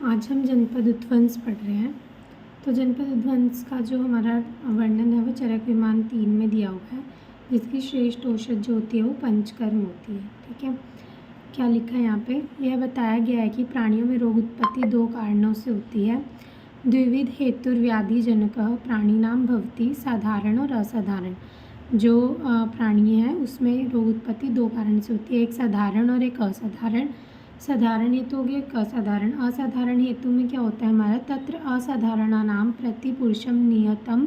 आज हम जनपद उद्वंस पढ़ रहे हैं। तो जनपद उद्वंस का जो हमारा वर्णन है वो चरक विमान 3 में दिया हुआ है, जिसकी श्रेष्ठ औषध जो होती है वो पंचकर्म होती है। ठीक है, क्या लिखा है यहाँ पे? यह बताया गया है कि प्राणियों में रोग उत्पत्ति 2 कारणों से होती है। द्विविध हेतुर्व्याधि जनकः प्राणिनाम भवति, साधारण और असाधारण। जो प्राणी है उसमें रोग उत्पत्ति 2 कारण से होती है, एक साधारण और एक असाधारण। साधारण हेतु हो गया, एक असाधारण। असाधारण हेतु में क्या होता है हमारा? तत्र असाधारणानां प्रतिपुरुषम नियतम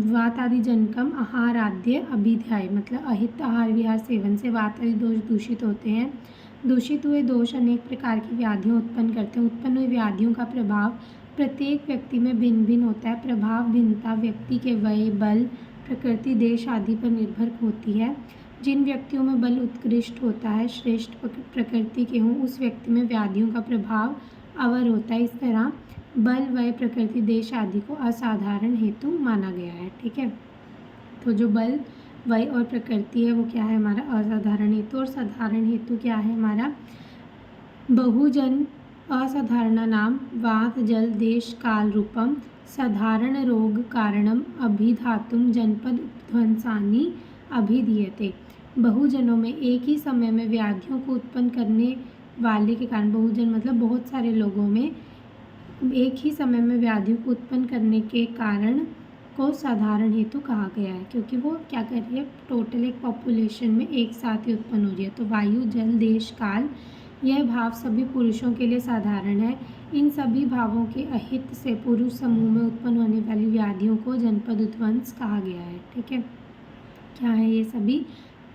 वातादिजनकम आहाराद्य अभिध्याय, मतलब अहित आहार विहार सेवन से वात आदि दोष दूषित होते हैं। दूषित हुए दोष अनेक प्रकार की व्याधियाँ उत्पन्न करते हैं। उत्पन्न हुई व्याधियों का प्रभाव प्रत्येक व्यक्ति में भिन्न भिन्न होता है। प्रभाव भिन्नता व्यक्ति के वय, बल, प्रकृति, देश आदि पर निर्भर होती है। जिन व्यक्तियों में बल उत्कृष्ट होता है, श्रेष्ठ प्रकृति के हों, उस व्यक्ति में व्याधियों का प्रभाव अवर होता है। इस तरह बल, वय, प्रकृति, देश आदि को असाधारण हेतु माना गया है। ठीक है, तो जो बल, वय और प्रकृति है वो क्या है हमारा? असाधारण हेतु। और साधारण हेतु क्या है हमारा? बहुजन असाधारणानां वात जल देश काल रूपम साधारण रोग कारणम अभिधातुम जनपद उद्वंसानि अभिधीयते। बहुजनों में एक ही समय में व्याधियों को उत्पन्न करने वाले के कारण, बहुजन मतलब बहुत सारे लोगों में एक ही समय में व्याधियों को उत्पन्न करने के कारण को साधारण हेतु कहा गया है, क्योंकि वो क्या कर रही है? टोटल एक पॉपुलेशन में एक साथ ही उत्पन्न हो रही है। तो वायु, जल, देश, काल, यह भाव सभी पुरुषों के लिए साधारण है। इन सभी भावों के अहित से पुरुष समूह में उत्पन्न होने वाली व्याधियों को जनपद उद्वंस कहा गया है। ठीक है, क्या है? ये सभी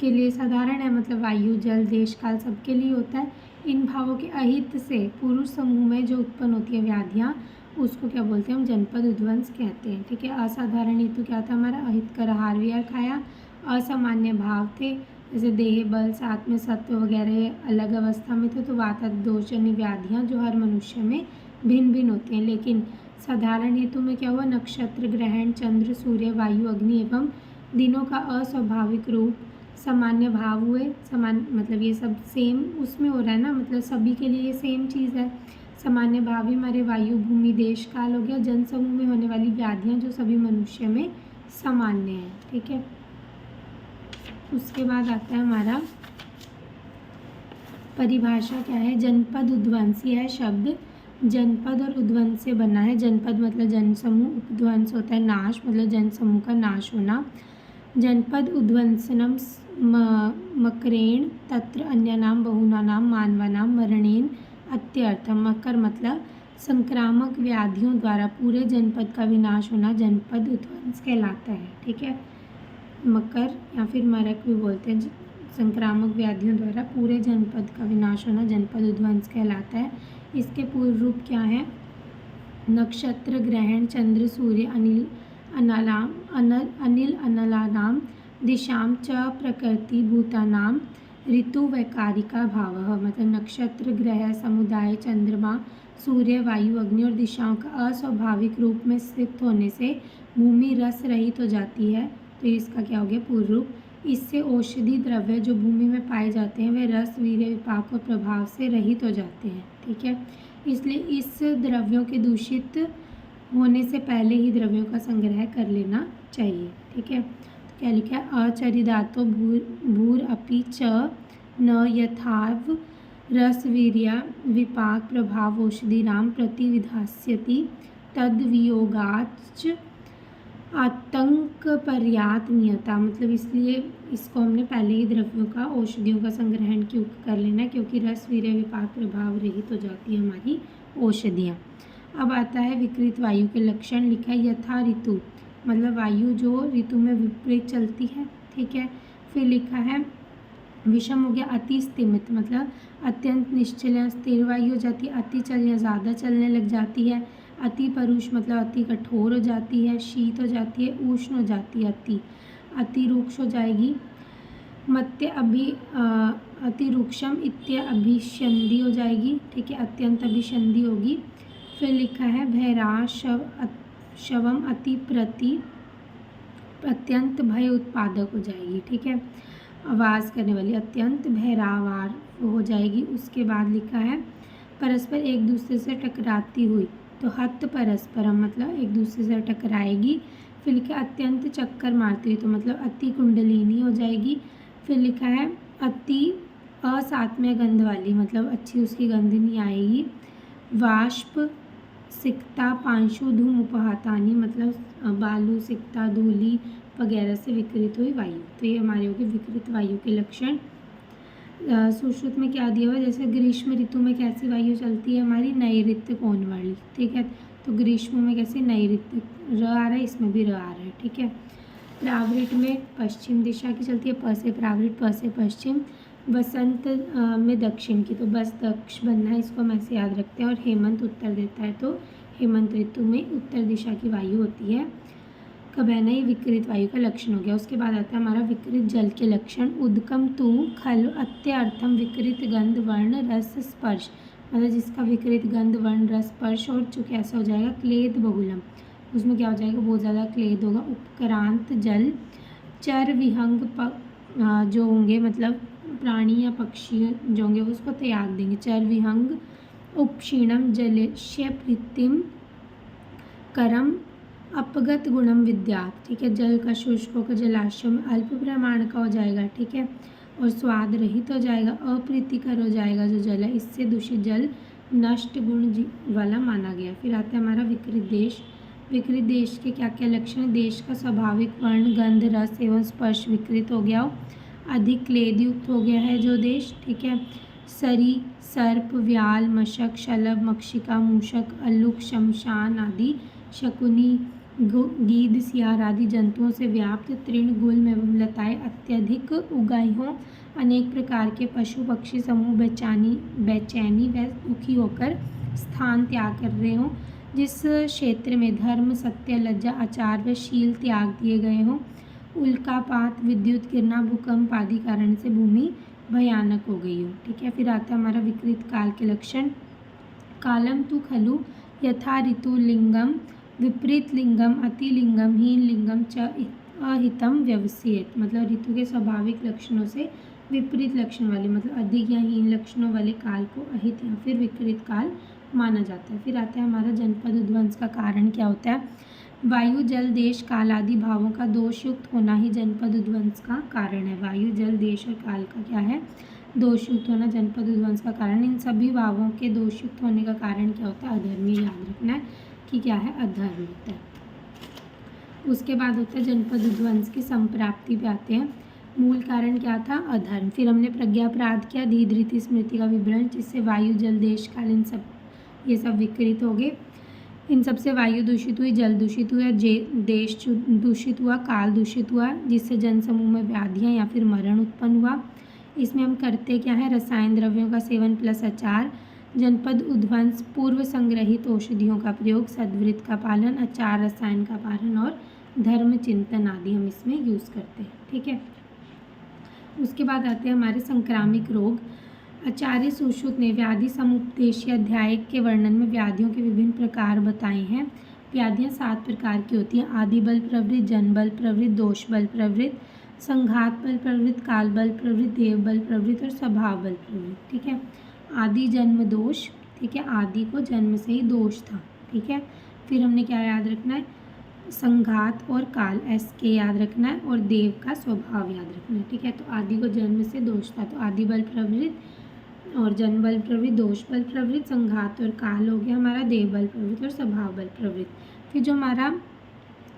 के लिए साधारण है, मतलब वायु, जल, देश, काल सबके लिए होता है। इन भावों के अहित से पुरुष समूह में जो उत्पन्न होती है व्याधियाँ, उसको क्या बोलते हैं? हम जनपद उद्वंस कहते हैं। ठीक है, असाधारण हेतु क्या था हमारा? अहितकर आहार विहार खाया। असामान्य भाव थे, जैसे देह बल, साथ में सत्व वगैरह अलग अवस्था में थे। तो वात आदि दोषजन्य व्याधियाँ जो हर मनुष्य में भिन्न भिन्न होती हैं। लेकिन साधारण हेतु में क्या हुआ? नक्षत्र, ग्रहण, चंद्र, सूर्य, वायु, अग्नि एवं दिनों का अस्वाभाविक रूप, सामान्य भाव हुए। सामान्य मतलब ये सब सेम उसमें हो रहा है ना, मतलब सभी के लिए ये सेम चीज़ है। सामान्य भाव ही हमारे वायु, भूमि, देश, काल हो गया। जन समूह में होने वाली व्याधियाँ जो सभी मनुष्य में सामान्य है। ठीक है, उसके बाद आता है हमारा परिभाषा क्या है? जनपद उद्वंस, यह शब्द जनपद और उद्वंस से बना है। जनपद मतलब जनसमूह, उद्वंस होता है नाश, मतलब जनसमूह का नाश होना। जनपद उद्वंसनम मकरेण तत्र अन्यानाम बहुनानाम मानवानां मरणेन अत्यर्थम। मकर मतलब संक्रामक व्याधियों द्वारा पूरे जनपद का विनाश होना जनपद उद्वंस कहलाता है। ठीक है, मकर या फिर मरक भी बोलते हैं। संक्रामक व्याधियों द्वारा पूरे जनपद का विनाश होना जनपद उद्वंस कहलाता है। इसके पूर्व रूप क्या है? नक्षत्र, ग्रहण, चंद्र, सूर्य, अनिल अनलानां दिशां च प्रकृति भूतानां ऋतु वैकारिका भावः, मतलब नक्षत्र, ग्रह, समुदाय, चंद्रमा, सूर्य, वायु, अग्नि और दिशाओं का अस्वाभाविक रूप में स्थित होने से भूमि रस रहित हो जाती है। तो इसका क्या हो गया? पूर्व रूप। इससे औषधि द्रव्य जो भूमि में पाए जाते हैं वे रस, वीर्य, विपाक और प्रभाव से रहित हो जाते हैं। ठीक है, इसलिए इस द्रव्यों के दूषित होने से पहले ही द्रव्यों का संग्रह कर लेना चाहिए। ठीक है, तो क्या लिखा है? अचरिदातो भूर अपि च न यथाव रस, वीर्य, विपाक, प्रभाव औषधिनां प्रतिविधास्यति तद्वियोगाच्च आतंक पर्यात नियता, मतलब इसलिए इसको हमने पहले ही द्रव्यों का, औषधियों का संग्रहण क्यों कर लेना, क्योंकि रस, वीर्य, विपाक, प्रभाव रहित हो जाती है हमारी औषधियाँ। अब आता है विकृत वायु के लक्षण। लिखा है यथा ऋतु, मतलब वायु जो ऋतु में विपरीत चलती है। ठीक है, फिर लिखा है विषम हो गया अति स्तिमित, मतलब अत्यंत निश्चल या स्थिर वायु हो जाती है। अति चल या ज़्यादा चलने लग जाती है। अति परुष मतलब अति कठोर हो जाती है। शीत हो जाती है। उष्ण हो जाती है। अति रुक्ष हो जाएगी। अति रुक्षम इत्य अभिषंधि हो जाएगी। ठीक है, अत्यंत अभिषंधि होगी। फिर लिखा है भैरा शवम अति प्रति अत्यंत भय उत्पादक हो जाएगी। ठीक है, आवाज़ करने वाली, अत्यंत भैरावार वो हो जाएगी। उसके बाद लिखा है परस्पर एक दूसरे से टकराती हुई, तो हत परस्परम मतलब एक दूसरे से टकराएगी। फिर लिखा है अत्यंत चक्कर मारती हुई, तो मतलब अति कुंडलिनी हो जाएगी। फिर लिखा है अति असात्म्य गंध वाली, मतलब अच्छी उसकी गंध नहीं आएगी। वाष्प सिक्ता पांशु धूम उपहातानी, मतलब बालू सिक्ता धूली वगैरह से विकृत हुई वायु। तो ये हमारे हो गए विकृत वायु के लक्षण। सुश्रुत में क्या दिया हुआ है, जैसे ग्रीष्म ऋतु में कैसी वायु चलती है हमारी, नैऋत्य कोण वाली, ठीक है। तो ग्रीष्म में कैसे नैऋत्य, र आ रहा है, इसमें भी र आ रहा है, ठीक है। प्रावृत में पश्चिम दिशा की चलती है, प से प्रावृत, प से पश्चिम। वसंत में दक्षिण की, तो बस दक्ष बनना है, इसको हम ऐसे याद रखते हैं। और हेमंत उत्तर देता है, तो हेमंत ऋतु में उत्तर दिशा की वायु होती है। कब है ना, ये विकृत वायु का लक्षण हो गया। उसके बाद आता है हमारा विकृत जल के लक्षण। उदकम तु खल अत्य अर्थम विकृत गंध वर्ण रस स्पर्श, मतलब जिसका विकृत गंध वर्ण रस स्पर्श और चूँकि ऐसा हो जाएगा क्लेद बहुलम, उसमें क्या हो जाएगा, बहुत ज़्यादा क्लेद होगा। उपक्रांत जल चर विहंग जो होंगे, मतलब प्राणी या पक्षी जो होंगे वो उसको त्याग देंगे। चर विहंग उपक्षीणम जलस्य प्रीतिम करम अपगत गुणम विद्यात, ठीक है। जल का शुष्क होकर जलाशय में अल्प प्रमाण का हो जाएगा, ठीक है, और स्वाद रहित हो जाएगा, अप्रीतिकर हो जाएगा जो जल है, इससे दूषित जल नष्ट गुण वाला माना गया। फिर आता है हमारा विकृत देश। विकृत देश के क्या क्या लक्षण हैं, देश का स्वाभाविक वर्ण गंध रस एवं स्पर्श विकृत हो गया हो, अधिक क्लेद युक्त हो गया है जो देश, ठीक है। सरी सर्प व्याल मशक शलभ मक्षिका मूषक अल्लुक शमशान आदि शकुनी गीध सियार आदि जंतुओं से व्याप्त तृण गुल्म एवं लताएं अत्यधिक उगाई हों, अनेक प्रकार के पशु पक्षी समूह बेचैनी व दुखी होकर स्थान त्याग कर रहे हों, जिस क्षेत्र में धर्म सत्य लज्जा आचार व शील त्याग दिए गए हों, उल्कापात विद्युत गिरना भूकंप आदि कारण से भूमि भयानक हो गई हो, ठीक है। फिर आता है हमारा विकृत काल के लक्षण। कालम तु खलु यथा ऋतु लिंगम विपरीत लिंगम अतिलिंगम हीन लिंगम च अहितम व्यवसित, मतलब ऋतु के स्वाभाविक लक्षणों से विपरीत लक्षण वाले, मतलब अधिक या हीन लक्षणों वाले काल को अहित या फिर विकृत काल माना जाता है। फिर आता है हमारा जनपद उद्वंस का कारण क्या होता है। वायु जल देश काल आदि भावों का दोषयुक्त होना ही जनपद उद्वंस का कारण है। वायु जल देश और काल का क्या है, दोषयुक्त होना जनपद उद्वंस का कारण। इन सभी भावों के दोषयुक्त होने का कारण क्या होता है, अधर्मी, याद रखना है कि क्या है, अधर्म होता है। उसके बाद होता है जनपद उद्वंस की संप्राप्ति पे आते हैं। मूल कारण क्या था, अधर्म। फिर हमने प्रज्ञापराध किया, धीधृति स्मृति का विवरण, जिससे वायु जल देश काल इन सब ये सब विकृत हो गए। इन सब से वायु दूषित हुई, जल दूषित हुआ, देश दूषित हुआ, काल दूषित हुआ, जिससे जनसमूह में व्याधियाँ या फिर मरण उत्पन्न हुआ। इसमें हम करते क्या है, रसायन द्रव्यों का सेवन प्लस आचार, जनपद उद्वंस पूर्व संग्रहित औषधियों का प्रयोग, सद्वृत्त का पालन, आचार रसायन का पालन और धर्म चिंतन आदि हम इसमें यूज़ करते हैं, ठीक है। उसके बाद आते हैं हमारे संक्रामक रोग। आचार्य सुश्रुत ने व्याधि समुपदेशीय अध्याय के वर्णन में व्याधियों के विभिन्न प्रकार बताए हैं। व्याधियाँ 7 प्रकार की होती हैं, आदि बल प्रवृत्त, जन बल प्रवृत्त, दोष बल प्रवृत्त, संघात बल प्रवृत्त, काल बल प्रवृत्त, देव बल प्रवृत्त और स्वभाव बल प्रवृत्त, ठीक है। आदि जन्म दोष, ठीक है, आदि को जन्म से ही दोष था, ठीक है। फिर हमने क्या याद रखना है, संघात और काल SK याद रखना है और देव का स्वभाव याद रखना है, ठीक है। तो आदि को जन्म से दोष था, तो आदि बल प्रवृत्त और जन बल प्रवृत्त, दोष बल प्रवृत्त, संघात और काल हो गया हमारा देव बल प्रवृत्त और स्वभाव बल प्रवृत्त। फिर जो हमारा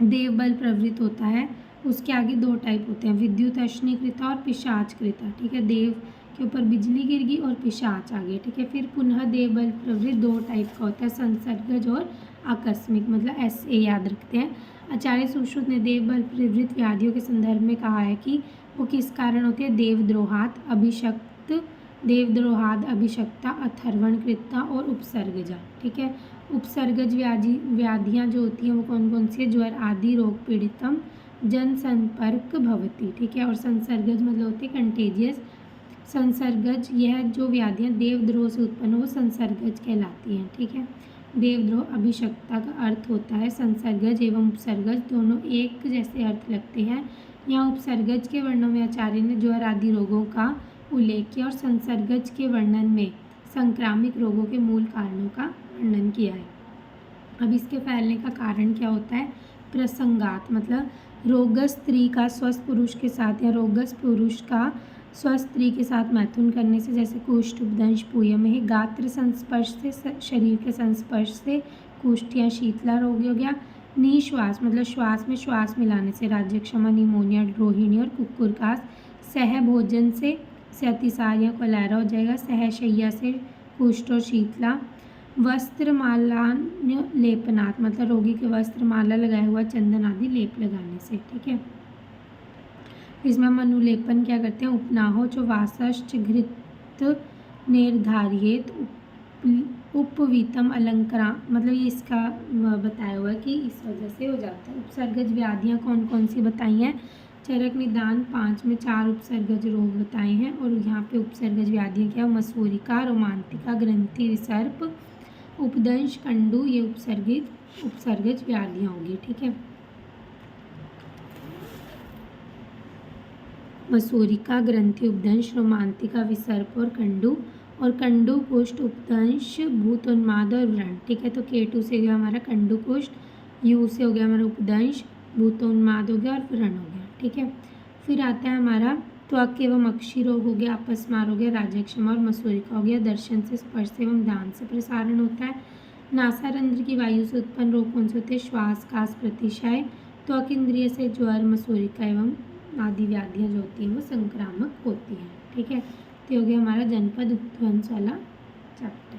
देव बल प्रवृत्त होता है उसके आगे 2 टाइप होते हैं, विद्युत अश्निकृता और पिशाचकृता, ठीक है। देव के ऊपर बिजली गिर गई और पिशाच आ गए, ठीक है। फिर पुनः देव बल प्रवृत्त 2 टाइप का होता है, संसर्गज और आकस्मिक, मतलब SA याद रखते हैं। आचार्य सुश्रुत ने देव बल प्रवृत्त व्याधियों के संदर्भ में कहा है कि वो किस कारण होती है, देवद्रोहाद अभिषक्ता अथर्वणकृता और उपसर्गजा, ठीक है। उपसर्गज व्याधियाँ जो होती हैं वो कौन कौन सी है, ज्वर आदि रोग पीड़ितम जन संपर्क भवती, ठीक है। और संसर्गज मतलब होती है कंटेजियस। संसर्गज यह जो व्याधियाँ देवद्रोह से उत्पन्न हो संसर्गज कहलाती हैं, ठीक है। देवद्रोह अभिषक्ता का अर्थ होता है, संसर्गज एवं उपसर्गज दोनों एक जैसे अर्थ लगते हैं। यहाँ उपसर्गज के वर्णों में आचार्य ने ज्वर आदि रोगों का उल्लेख किया और संसर्गज के वर्णन में संक्रामक रोगों के मूल कारणों का वर्णन किया है। अब इसके फैलने का कारण क्या होता है? प्रसंगात, मतलब रोगग्रस्त स्त्री का स्वस्थ पुरुष के साथ या रोगग्रस्त पुरुष का स्वस्थ स्त्री के साथ मैथुन करने से, जैसे कुष्ठ, उपदंश, पूयमेह, गात्र संस्पर्श से, शरीर के संस्पर्श से कुष्ठ या शीतला रोग हो गया। निश्वास, मतलब श्वास में श्वास मिलाने से राज्यक्षमा, निमोनिया, रोहिणी और कुक्कुरकास। सह भोजन से अतिसार या कोलेरा हो जाएगा। सहशय्या से कुष्ठ और शीतला। वस्त्रमालान्य लेपनात्, मतलब रोगी के वस्त्र माला लगाया हुआ चंदन आदि लेप लगाने से। ठीक है, इसमें हम अनुलेपन क्या करते हैं? उपनाहो च वासश्च घृत निर्धारियेत उपवीतम अलंकरा, मतलब ये इसका बताया हुआ है कि इस वजह से हो जाता है। उपसर्गज व्याधियाँ कौन कौन सी बताई हैं? चरक निदान 5 में 4 उपसर्गज रोग बताए हैं और यहाँ पे उपसर्गज व्याधियाँ क्या? मसूरिका, रोमांतिका, ग्रंथि, विसर्प, उपदंश, कंडू, ये उपसर्गज व्याधियाँ होगी। ठीक है, मसूरिका, ग्रंथि, उपदंश, रोमांतिका, विसर्प और कंडू कुष्ठ, उपदंश, भूतोन्माद और व्रण। ठीक है, तो K2 से हो गया हमारा कंडू कुष्ठ, U से हो गया हमारा उपदंश, भूतोन्माद हो गया और व्रण हो गया। ठीक है, फिर आता है हमारा त्वक एवं अक्षी रोग हो गया, अपस्मार हो गया, राज्यक्षमा और मसूरिका हो गया। दर्शन से, स्पर्श एवं ध्यान से प्रसारण होता है। नासारंध्र की वायु से उत्पन्न रोग कौन से होते हैं? श्वास, कास, प्रतिशय। त्वक इंद्रिय से ज्वर, मसूरिका एवं आदि व्याधियाँ जो होती हैं वो संक्रामक होती हैं। ठीक है, तो हो गया हमारा जनपद उपध्वंस वाला चैप्टर।